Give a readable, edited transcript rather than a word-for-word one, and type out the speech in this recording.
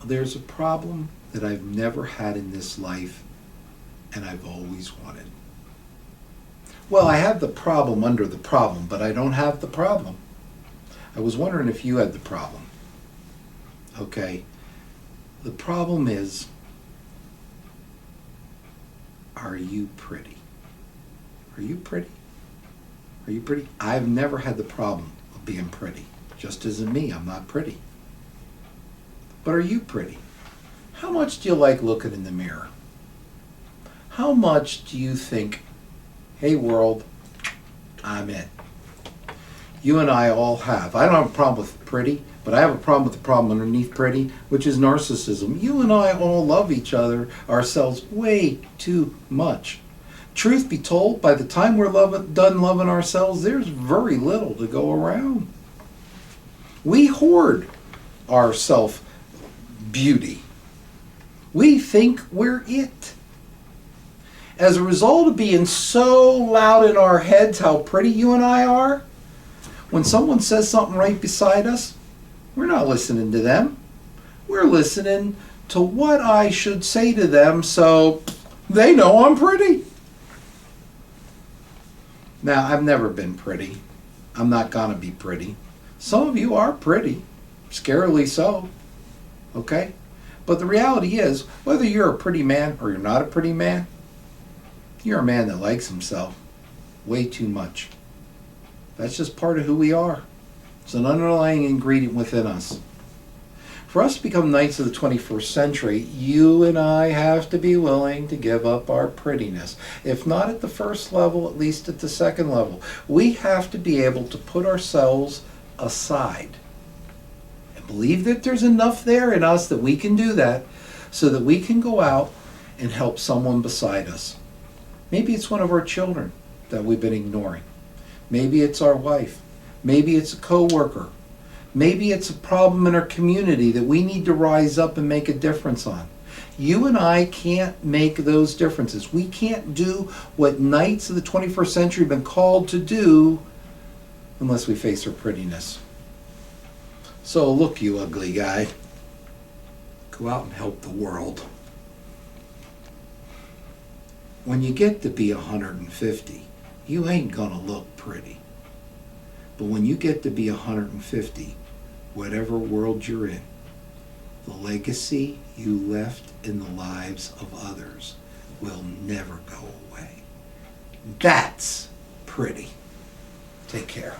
There's a problem that I've never had in this life and I've always wanted. Well, I have the problem under the problem, but I don't have the problem. I was wondering if you had the problem. Okay. The problem is, are you pretty? Are you pretty? Are you pretty? I've never had the problem of being pretty. Just as in me, I'm not pretty. But are you pretty? How much do you like looking in the mirror? How much do you think, hey world, I'm it? You and I all have. I don't have a problem with pretty, but I have a problem with the problem underneath pretty, which is narcissism. You and I all love each other, ourselves, way too much. Truth be told, by the time we're done loving ourselves, there's very little to go around. We hoard our self-beauty. We think we're it. As a result of being so loud in our heads how pretty you and I are, when someone says something right beside us, we're not listening to them. We're listening to what I should say to them so they know I'm pretty. Now, I've never been pretty. I'm not gonna be pretty. Some of you are pretty, scarily so, okay? But the reality is, whether you're a pretty man or you're not a pretty man, you're a man that likes himself way too much. That's just part of who we are. It's an underlying ingredient within us. For us to become knights of the 21st century, you and I have to be willing to give up our prettiness. If not at the first level, at least at the second level. We have to be able to put ourselves aside and believe that there's enough there in us that we can do that so that we can go out and help someone beside us. Maybe it's one of our children that we've been ignoring. Maybe it's our wife. Maybe it's a coworker. Maybe it's a problem in our community that we need to rise up and make a difference on. You and I can't make those differences. We can't do what knights of the 21st century have been called to do unless we face our prettiness. So look, you ugly guy, go out and help the world. When you get to be 150, you ain't gonna look pretty. But when you get to be 150, whatever world you're in, the legacy you left in the lives of others will never go away. That's pretty. Take care.